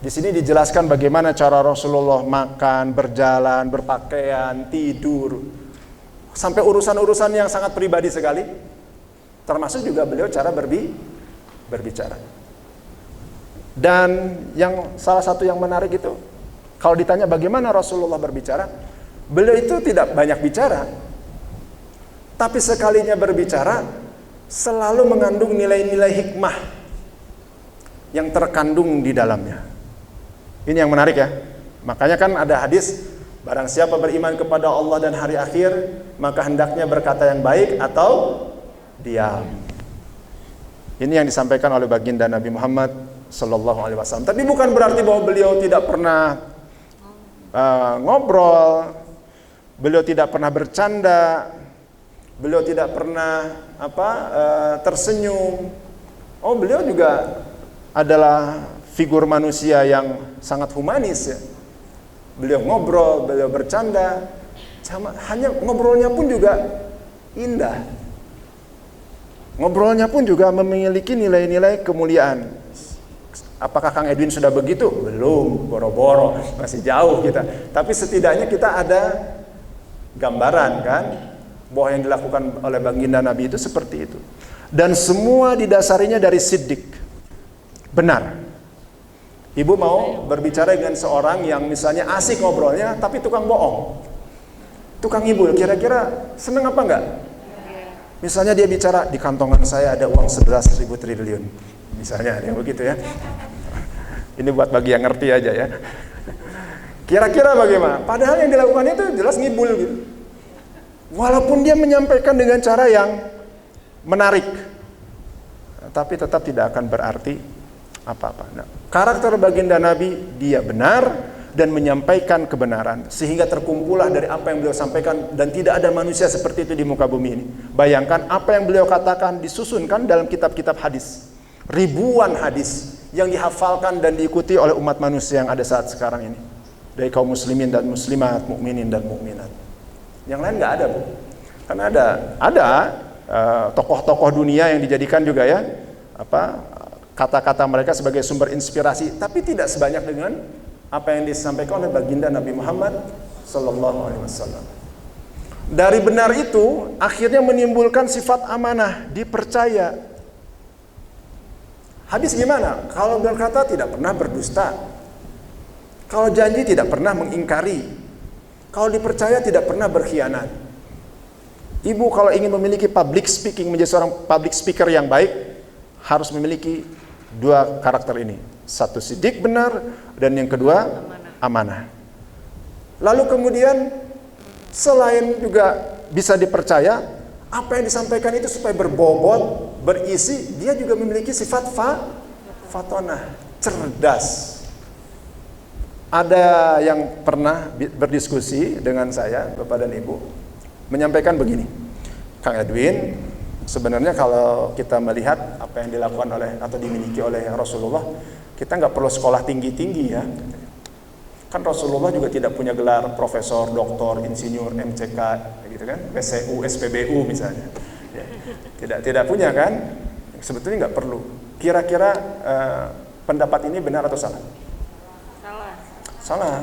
Di sini dijelaskan bagaimana cara Rasulullah makan, berjalan, berpakaian, tidur, sampai urusan-urusan yang sangat pribadi sekali. Termasuk juga beliau cara berbicara. Dan yang salah satu yang menarik itu, kalau ditanya bagaimana Rasulullah berbicara, beliau itu tidak banyak bicara. Tapi sekalinya berbicara, selalu mengandung nilai-nilai hikmah yang terkandung di dalamnya. Ini yang menarik ya. Makanya kan ada hadis, barang siapa beriman kepada Allah dan hari akhir, maka hendaknya berkata yang baik atau diam. Ini yang disampaikan oleh baginda Nabi Muhammad sallallahu alaihi wasallam. Tapi bukan berarti bahwa beliau tidak pernah ngobrol, beliau tidak pernah bercanda, beliau tidak pernah tersenyum. Oh, beliau juga adalah figur manusia yang sangat humanis ya. Beliau ngobrol, beliau bercanda, hanya ngobrolnya pun juga indah. Ngobrolnya pun juga memiliki nilai-nilai kemuliaan. Apakah Kang Edwin sudah begitu? Belum, boro-boro, masih jauh kita. Tapi setidaknya kita ada gambaran kan, bahwa yang dilakukan oleh baginda Nabi itu seperti itu. Dan semua didasarinya dari siddiq, benar. Ibu mau berbicara dengan seorang yang misalnya asik ngobrolnya, tapi tukang bohong, tukang ngibul, kira-kira seneng apa enggak? Misalnya dia bicara, di kantongan saya ada uang 11.000 triliun, misalnya, yang begitu ya. Ini buat bagi yang ngerti aja ya. Kira-kira bagaimana? Padahal yang dilakukan itu jelas ngibul gitu. Walaupun dia menyampaikan dengan cara yang menarik, tapi tetap tidak akan berarti apa-apa. Nah, karakter baginda Nabi, dia benar dan menyampaikan kebenaran, sehingga terkumpulah dari apa yang beliau sampaikan, dan tidak ada manusia seperti itu di muka bumi ini. Bayangkan apa yang beliau katakan disusunkan dalam kitab-kitab hadis, ribuan hadis yang dihafalkan dan diikuti oleh umat manusia yang ada saat sekarang ini, dari kaum muslimin dan muslimat, mukminin dan mukminat. Yang lain nggak ada, Bu. Karena ada tokoh-tokoh dunia yang dijadikan juga ya kata-kata mereka sebagai sumber inspirasi, tapi tidak sebanyak dengan apa yang disampaikan oleh baginda Nabi Muhammad sallallahu alaihi wasallam. Dari benar itu akhirnya menimbulkan sifat amanah, dipercaya. Habis gimana? Kalau berkata tidak pernah berdusta, kalau janji tidak pernah mengingkari, kalau dipercaya tidak pernah berkhianat. Ibu kalau ingin memiliki public speaking, menjadi seorang public speaker yang baik, harus memiliki dua karakter ini. Satu, siddiq, benar, dan yang kedua, amanah. Lalu kemudian selain juga bisa dipercaya, apa yang disampaikan itu supaya berbobot, berisi, dia juga memiliki sifat fatonah, cerdas. Ada yang pernah berdiskusi dengan saya, Bapak dan Ibu, menyampaikan begini, Kang Edwin, sebenarnya kalau kita melihat apa yang dilakukan oleh atau dimiliki oleh Rasulullah, kita nggak perlu sekolah tinggi-tinggi ya. Kan Rasulullah juga tidak punya gelar profesor, doktor, insinyur, MCK, gitu kan, PCU, SPBU misalnya. Ya, tidak punya kan? Sebetulnya nggak perlu. Kira-kira pendapat ini benar atau salah? Salah.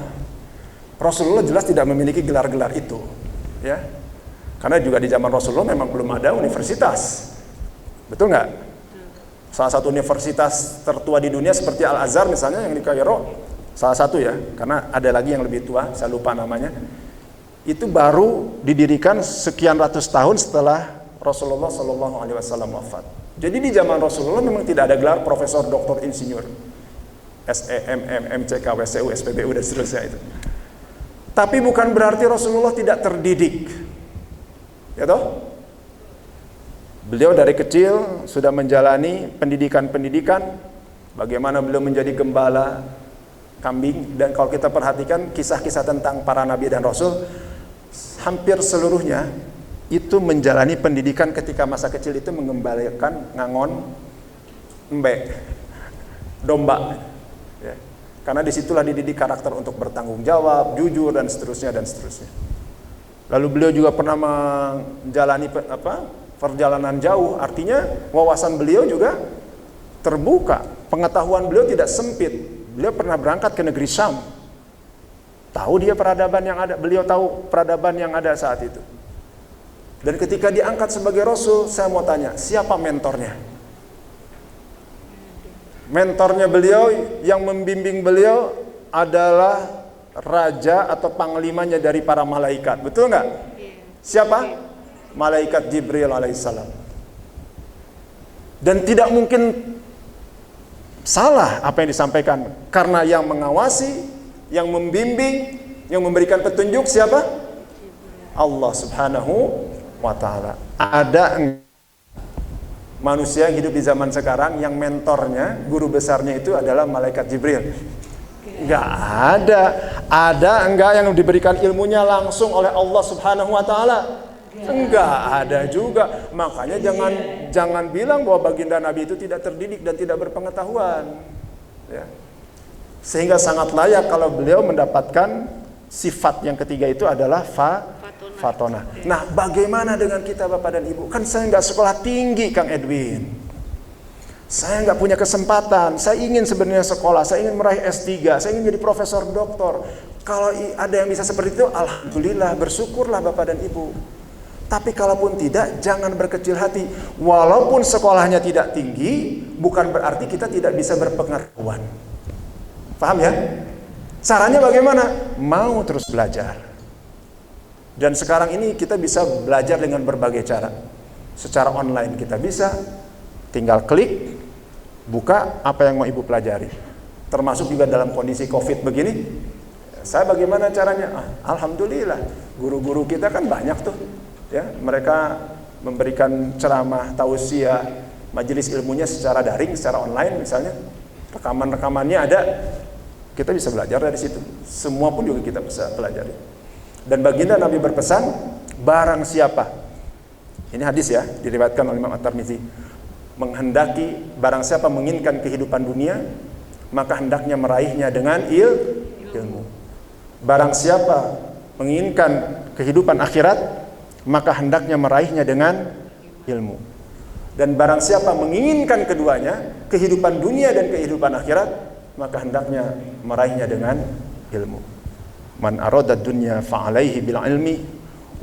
Rasulullah jelas tidak memiliki gelar-gelar itu, ya. Karena juga di zaman Rasulullah memang belum ada universitas, betul nggak? Salah satu universitas tertua di dunia seperti Al-Azhar misalnya yang di Kairo, salah satu ya, karena ada lagi yang lebih tua, saya lupa namanya. Itu baru didirikan sekian ratus tahun setelah Rasulullah Shallallahu Alaihi Wasallam wafat. Jadi di zaman Rasulullah memang tidak ada gelar profesor, doktor, insinyur, SEMM, MCK, WCU, SPBU dan seterusnya itu. Tapi bukan berarti Rasulullah tidak terdidik, ya toh? Beliau dari kecil sudah menjalani pendidikan-pendidikan, bagaimana beliau menjadi gembala kambing, dan kalau kita perhatikan kisah-kisah tentang para nabi dan rasul, hampir seluruhnya itu menjalani pendidikan ketika masa kecil itu mengembalikan ngangon embek, domba, ya. Karena disitulah dididik karakter untuk bertanggung jawab, jujur dan seterusnya dan seterusnya. Lalu beliau juga pernah menjalani perjalanan jauh, artinya wawasan beliau juga terbuka, pengetahuan beliau tidak sempit. Beliau pernah berangkat ke negeri Syam, tahu dia peradaban yang ada, beliau tahu peradaban yang ada saat itu. Dan ketika diangkat sebagai Rasul, saya mau tanya, siapa mentornya? Mentornya beliau yang membimbing beliau adalah raja atau panglimanya dari para malaikat, betul nggak? Siapa? Malaikat Jibril alaihissalam. Dan tidak mungkin salah apa yang disampaikan, karena yang mengawasi, yang membimbing, yang memberikan petunjuk siapa? Allah subhanahu wa ta'ala. Ada manusia yang hidup di zaman sekarang yang mentornya, guru besarnya itu adalah malaikat Jibril? Enggak ada. Ada enggak yang diberikan ilmunya langsung oleh Allah subhanahu wa ta'ala? Enggak ada juga. Makanya jangan bilang bahwa baginda Nabi itu tidak terdidik dan tidak berpengetahuan, ya. Sehingga sangat layak kalau beliau mendapatkan sifat yang ketiga itu adalah fatonah. Nah, bagaimana dengan kita Bapak dan Ibu? Kan saya nggak sekolah tinggi, Kang Edwin. Saya nggak punya kesempatan. Saya ingin sebenarnya sekolah, saya ingin meraih S3, saya ingin jadi profesor doktor. Kalau ada yang bisa seperti itu, alhamdulillah, bersyukurlah Bapak dan Ibu. Tapi kalaupun tidak, jangan berkecil hati. Walaupun sekolahnya tidak tinggi, bukan berarti kita tidak bisa berpengetahuan. Paham ya? Caranya bagaimana? Mau terus belajar. Dan sekarang ini kita bisa belajar dengan berbagai cara. Secara online kita bisa, tinggal klik, buka apa yang mau Ibu pelajari. Termasuk juga dalam kondisi COVID begini. Saya bagaimana caranya? Alhamdulillah, guru-guru kita kan banyak tuh. Ya, mereka memberikan ceramah, tausiah, majelis ilmunya secara daring, secara online misalnya. Rekaman-rekamannya ada. Kita bisa belajar dari situ. Semua pun juga kita bisa pelajari. Dan baginda Nabi berpesan, barang siapa, ini hadis ya, diriwayatkan oleh Imam At-Tirmidzi, menghendaki, barang siapa menginginkan kehidupan dunia, maka hendaknya meraihnya dengan ilmu. Barang siapa menginginkan kehidupan akhirat, maka hendaknya meraihnya dengan ilmu. Dan barang siapa menginginkan keduanya, kehidupan dunia dan kehidupan akhirat, maka hendaknya meraihnya dengan ilmu. Man arada dunya fa'alaihi bil ilmi,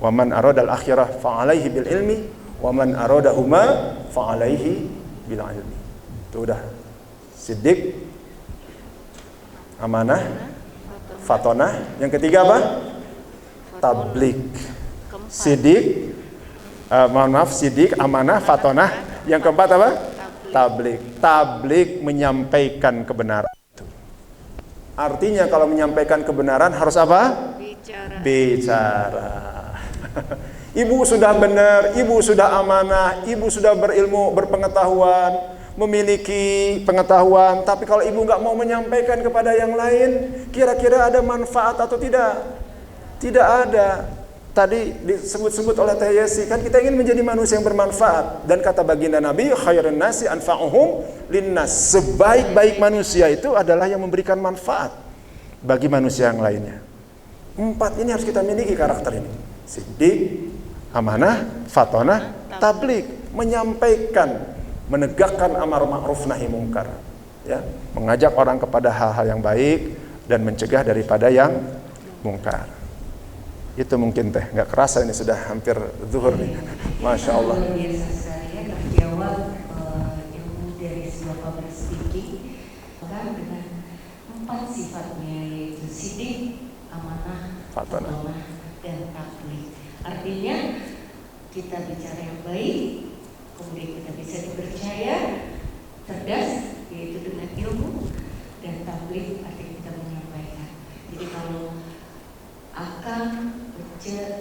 wa man arada al akhirah fa'alaihi bil ilmi, wa man arada huma fa'alaihi bil ilmi. Itu udah. Siddiq, amanah, fatonah. Yang ketiga apa? Tablik. Siddiq, Siddiq, amanah, fatonah. Yang keempat apa? Tablik. Tablik menyampaikan kebenaran. Artinya kalau menyampaikan kebenaran harus apa? Bicara. Ibu sudah benar, ibu sudah amanah, ibu sudah berilmu, berpengetahuan, memiliki pengetahuan. Tapi kalau ibu nggak mau menyampaikan kepada yang lain, kira-kira ada manfaat atau tidak? Tidak ada. Tadi disebut-sebut oleh Teh Yesi, kan kita ingin menjadi manusia yang bermanfaat. Dan kata baginda Nabi, khairun nasi anfa'uhum linnas. Sebaik-baik manusia itu adalah yang memberikan manfaat bagi manusia yang lainnya. 4 ini harus kita miliki karakter ini. Siddiq, amanah, fatonah, tablik. Menyampaikan, menegakkan amar ma'ruf nahi mungkar. Ya, mengajak orang kepada hal-hal yang baik dan mencegah daripada yang mungkar. Itu mungkin Teh, nggak kerasa ini sudah hampir zuhur nih. Masya Allah. Luar biasa sekali ya terjawab ilmu dari sebuah public speaking kan dengan 4 sifatnya, yaitu siddiq, amanah, fatonah, dan tabligh. Artinya kita bicara yang baik, kemudian kita bisa dipercaya, cerdas, yaitu dengan ilmu, dan tabligh artinya kita menyampaikan. Jadi kalau akan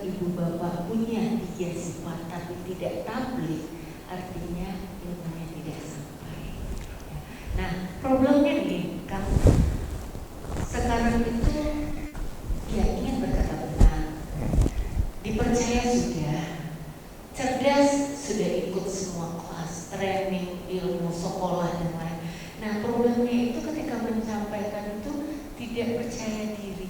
ibu bapak punya 3 sifat tapi tidak tabligh, artinya ilmunya tidak sampai. Nah, problemnya ini kan sekarang itu ya ingin berkata benar, dipercaya sudah, cerdas sudah ikut semua kelas, training, ilmu, sekolah dan lain. Nah, problemnya itu ketika menyampaikan itu tidak percaya diri,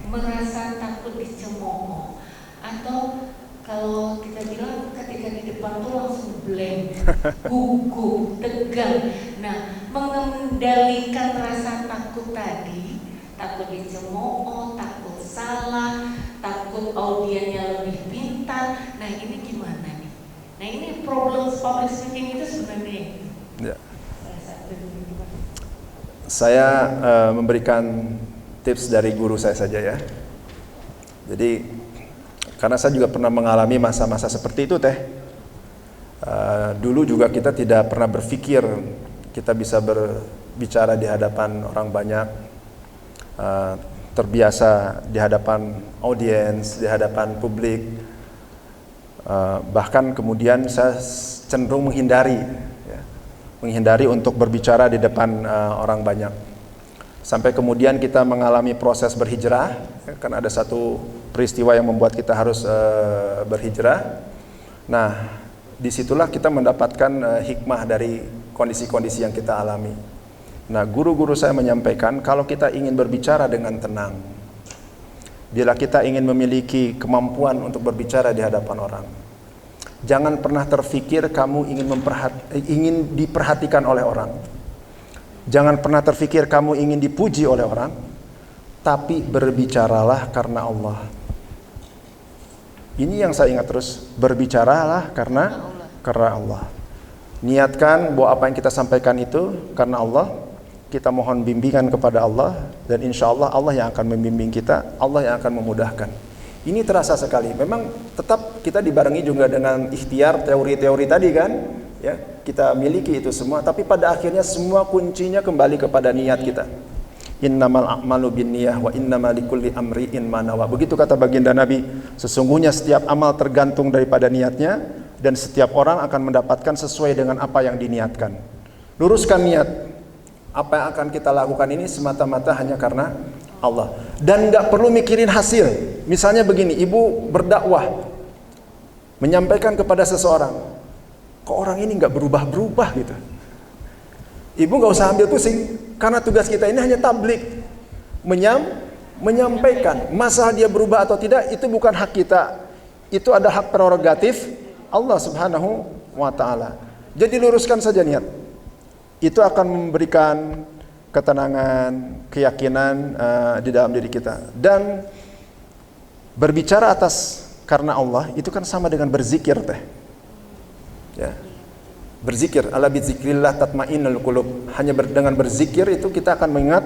merasa takut dicemooh, atau Kalau kita bilang ketika di depan tuh langsung blank, gugup, tegang. Nah, mengendalikan rasa takut tadi, takut dicemooh, takut salah, takut audiennya lebih pintar. Nah, ini gimana nih? Nah, ini problem public speaking itu sebenarnya. Ya. Saya memberikan tips dari guru saya saja ya. Jadi karena saya juga pernah mengalami masa-masa seperti itu teh. Dulu juga kita tidak pernah berpikir kita bisa berbicara di hadapan orang banyak, terbiasa di hadapan audiens, di hadapan publik. Bahkan kemudian saya cenderung menghindari untuk berbicara di depan orang banyak. Sampai kemudian kita mengalami proses berhijrah, karena ada satu peristiwa yang membuat kita harus berhijrah. Nah, disitulah kita mendapatkan hikmah dari kondisi-kondisi yang kita alami. Nah, guru-guru saya menyampaikan kalau kita ingin berbicara dengan tenang, bila kita ingin memiliki kemampuan untuk berbicara di hadapan orang, jangan pernah terfikir kamu ingin diperhatikan oleh orang. Jangan pernah terfikir kamu ingin dipuji oleh orang, tapi berbicaralah karena Allah. Ini yang saya ingat terus, berbicaralah karena Allah. Niatkan bahwa apa yang kita sampaikan itu karena Allah. Kita mohon bimbingan kepada Allah, dan insya Allah Allah yang akan membimbing kita, Allah yang akan memudahkan. Ini terasa sekali. Memang tetap kita dibarengi juga dengan ikhtiar teori-teori tadi kan, ya kita miliki itu semua. Tapi pada akhirnya semua kuncinya kembali kepada niat kita. Innamal a'malu binniyah wa innamal likulli amri'in ma nawa. Begitu kata baginda Nabi. Sesungguhnya setiap amal tergantung daripada niatnya, dan setiap orang akan mendapatkan sesuai dengan apa yang diniatkan. Luruskan niat. Apa yang akan kita lakukan ini semata-mata hanya karena Allah, dan nggak perlu mikirin hasil. Misalnya begini, ibu berdakwah menyampaikan kepada seseorang, kok orang ini nggak berubah-berubah gitu. Ibu nggak usah ambil pusing, karena tugas kita ini hanya tablik, menyampaikan. Masalah dia berubah atau tidak itu bukan hak kita, itu ada hak prerogatif Allah Subhanahu wa Ta'ala. Jadi luruskan saja niat, itu akan memberikan ketenangan, keyakinan di dalam diri kita. Dan berbicara atas karena Allah itu kan sama dengan berzikir teh. Ya. Berzikir, ala bizikrillah tatmainnul qulub. Hanya dengan berzikir itu kita akan mengingat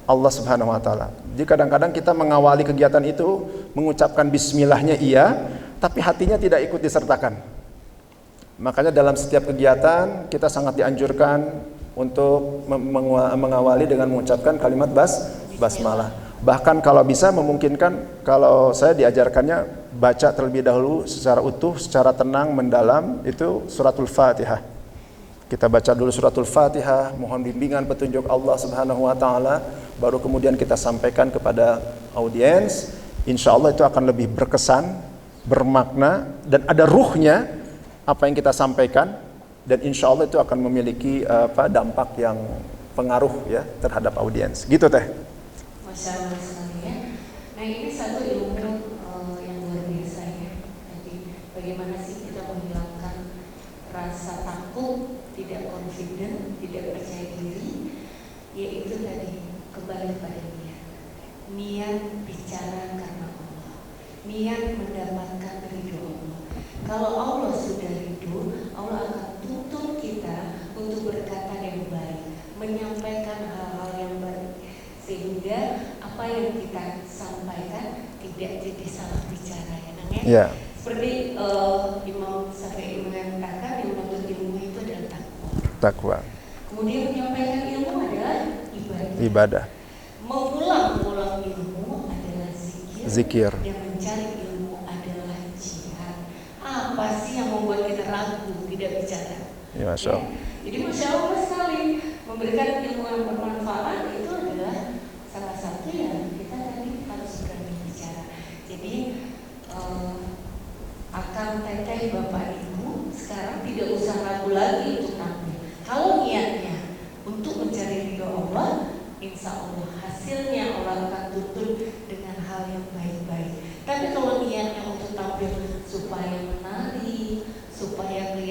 Allah Subhanahu wa Ta'ala. Jadi kadang-kadang kita mengawali kegiatan itu mengucapkan bismillahnya iya, tapi hatinya tidak ikut disertakan. Makanya dalam setiap kegiatan kita sangat dianjurkan untuk mengawali dengan mengucapkan kalimat basmalah. Bahkan kalau bisa memungkinkan, kalau saya diajarkannya baca terlebih dahulu secara utuh, secara tenang, mendalam, itu suratul Fatihah. Kita baca dulu suratul Fatihah, mohon bimbingan petunjuk Allah Subhanahu wa Ta'ala, baru kemudian kita sampaikan kepada audiens. Insya Allah itu akan lebih berkesan, bermakna, dan ada ruhnya apa yang kita sampaikan. Dan insya Allah itu akan memiliki dampak yang pengaruh ya terhadap audiens. Gitu teh. Masya Allah sekali ya. Nah ini satu ilmu yang luar biasa ya. Jadi bagaimana sih kita menghilangkan rasa takut, tidak confident, tidak percaya diri, yaitu tadi kembali pada niat. Niat bicara karena Allah. Niat mendapatkan ridho Allah. Kalau Allah sudah ridho, Allah akan tuntut kita untuk berkata yang baik, menyampaikan hal-hal yang baik, sehingga apa yang kita sampaikan tidak jadi salah bicara ya Nang ya. Yeah. Seperti Imam Syafi'i mengatakan yang menuntut ilmu itu adalah takwa. Kemudian menyampaikan ilmu adalah ibadah. Mengulang-ulang ilmu adalah zikir. Yang mencari ilmu adalah jihad. Apa sih yang membuat kita ragu tidak bicara? Ya, Masya Allah. Jadi Masya Allah sekali, memberikan ilmu yang bermanfaat itu adalah salah satu yang kita tadi harus berani bicara. Jadi Akang Teteh Bapak Ibu sekarang tidak usah ragu lagi untuk tampil. Kalau niatnya untuk mencari ridho Allah, insya Allah hasilnya Allah akan tuntut dengan hal yang baik-baik. Tapi kalau niatnya untuk tampil supaya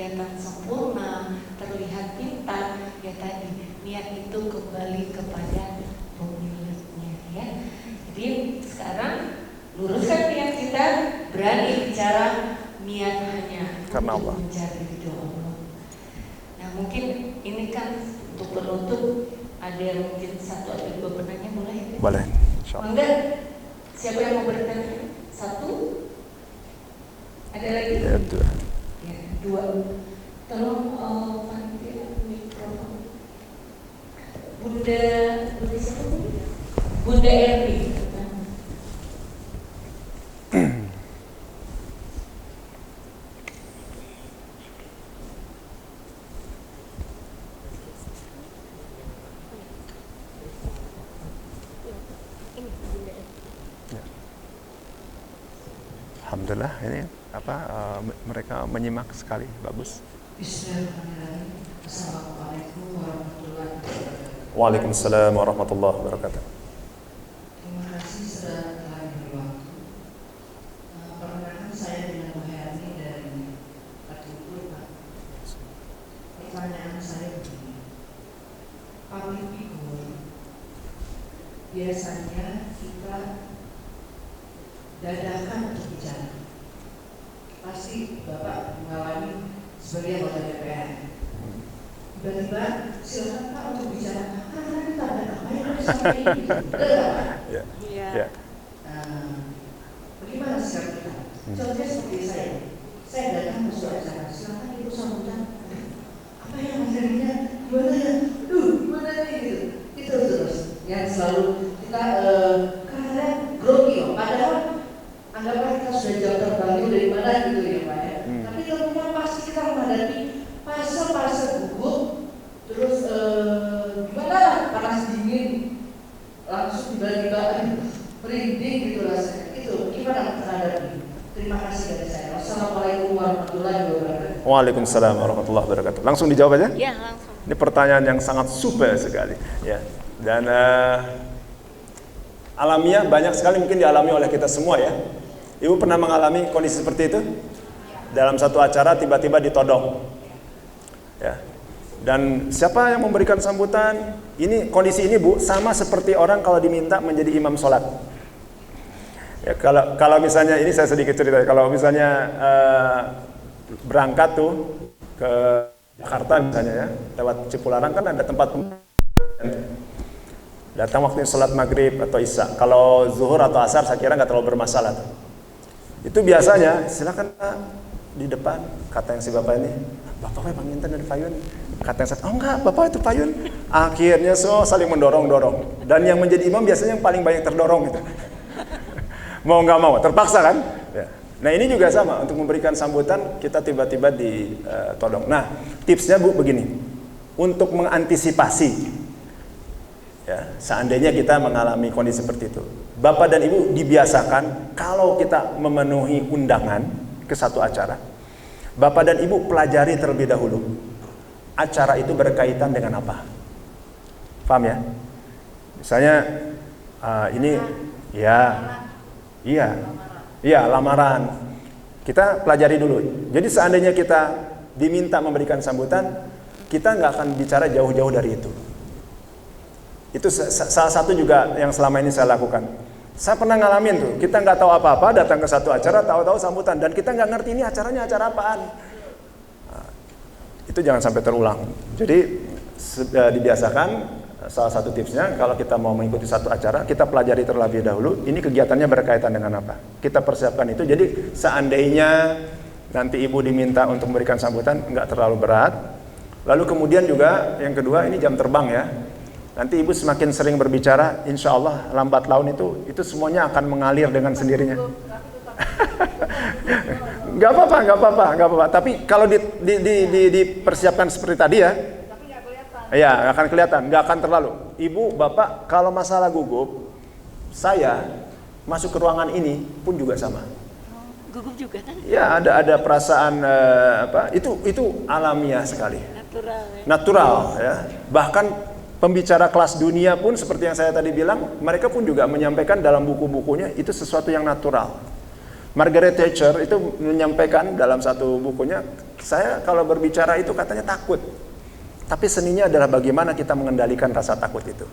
kelihatan sempurna, terlihat pintar, ya tadi niat itu kembali kepada pemiliknya ya. Jadi sekarang luruskan niat kita, berani bicara niat hanya karena Allah, mencari ridho Allah. Nah mungkin ini kan untuk penutup ada yang mungkin satu atau dua penanya, boleh ya? Boleh. Enggak, siapa yang mau bertanya? Satu? Ada lagi? Ya, dua. Ya, dua. Tolong panitia mikrofon. Bunda siapa tadi? Bunda Erni. Alhamdulillah ini mereka menyimak sekali, bagus. Bismillahirrahmanirrahim. Assalamualaikum warahmatullahi wabarakatuh. Waalaikumsalam warahmatullahi wabarakatuh. Terima kasih sudah telah diberi waktu. Perkenalkan saya dengan Bu Herni dari Patikur, Pak. Pertanyaan saya begini, public figure biasanya kita dadakan untuk bicara. Pasti Bapak mengalami sebagai anggota DPR. Tiba-tiba silakan Pak untuk bicara. Karena kita ada apa yang harus sampai ini? Iya. Bagaimana sikap kita? Contohnya seperti saya datang masuk acara. Silakan Ibu sambutan. Apa yang materinya? Gimana ya? Gimana nih gitu? Itu terus yang selalu kita kadang-kadang grogi loh. Padahal anggaplah kita sudah jauh terbang dari mana gitu ya Pak ya. Tapi tentunya pasti kita menghadapi fase-fase gugup, terus gimana lah, panas dingin, langsung tiba-tiba merinding gitu rasanya. Itu gimana menghadapi? Terima kasih dari saya. Wassalamualaikum warahmatullahi wabarakatuh. Waalaikumsalam warahmatullahi wabarakatuh. Langsung dijawab aja? Ya, langsung. Ini pertanyaan yang sangat super sekali ya. Dan alamiah banyak sekali mungkin dialami oleh kita semua ya. Ibu pernah mengalami kondisi seperti itu? Dalam satu acara tiba-tiba ditodong. Ya. Dan siapa yang memberikan sambutan? Ini kondisi ini Bu sama seperti orang kalau diminta menjadi imam sholat. Ya, kalau misalnya ini saya sedikit cerita. Kalau misalnya berangkat tuh ke Jakarta misalnya ya, lewat Cipularang kan ada tempat datang waktu sholat maghrib atau isya. Kalau zuhur atau asar saya kira nggak terlalu bermasalah tuh. Itu biasanya silakan Pak di depan, kata yang si bapak ini, bapak Pak Intan dari Payun. Kata yang satu, oh enggak, bapak itu Payun. Akhirnya saling mendorong-dorong. Dan yang menjadi imam biasanya yang paling banyak terdorong gitu. Mau nggak mau, terpaksa kan? Ya. Nah ini juga sama, untuk memberikan sambutan kita tiba-tiba ditodong. Nah tipsnya Bu begini, untuk mengantisipasi ya, seandainya kita mengalami kondisi seperti itu, Bapak dan Ibu dibiasakan kalau kita memenuhi undangan ke satu acara, Bapak dan Ibu pelajari terlebih dahulu acara itu berkaitan dengan apa. Paham ya? Misalnya ini iya lamaran. Kita pelajari dulu. Jadi seandainya kita diminta memberikan sambutan, kita nggak akan bicara jauh-jauh dari itu. Itu salah satu juga yang selama ini saya lakukan. Saya pernah ngalamin tuh, kita nggak tahu apa-apa, datang ke satu acara, tahu-tahu sambutan, dan kita nggak ngerti ini acaranya acara apaan. Nah, itu jangan sampai terulang. Jadi dibiasakan, salah satu tipsnya, kalau kita mau mengikuti satu acara, kita pelajari terlebih dahulu, ini kegiatannya berkaitan dengan apa. Kita persiapkan itu, jadi seandainya nanti Ibu diminta untuk memberikan sambutan, nggak terlalu berat. Lalu kemudian juga, yang kedua, ini jam terbang ya. Nanti Ibu semakin sering berbicara, insya Allah lambat laun itu semuanya akan mengalir dengan sendirinya. Gak apa-apa. Tapi kalau dipersiapkan seperti tadi ya, ya akan kelihatan, gak akan terlalu. Ibu, Bapak, kalau masalah gugup, saya masuk ke ruangan ini pun juga sama. Gugup juga kan? Ya ada perasaan itu alamiah sekali. Natural ya. Bahkan pembicara kelas dunia pun seperti yang saya tadi bilang, mereka pun juga menyampaikan dalam buku-bukunya itu sesuatu yang natural. Margaret Thatcher itu menyampaikan dalam satu bukunya, Saya kalau berbicara itu katanya takut. Tapi seninya adalah bagaimana kita mengendalikan rasa takut itu.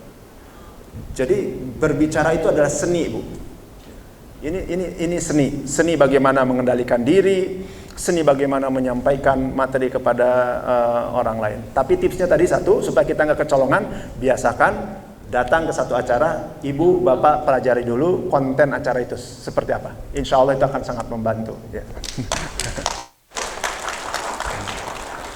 Jadi berbicara itu adalah seni, Bu. Ini seni bagaimana mengendalikan diri, seni bagaimana menyampaikan materi kepada orang lain. Tapi tipsnya tadi satu, supaya kita nggak kecolongan, biasakan datang ke satu acara, ibu, bapak pelajari dulu konten acara itu seperti apa. Insya Allah itu akan sangat membantu. Ya.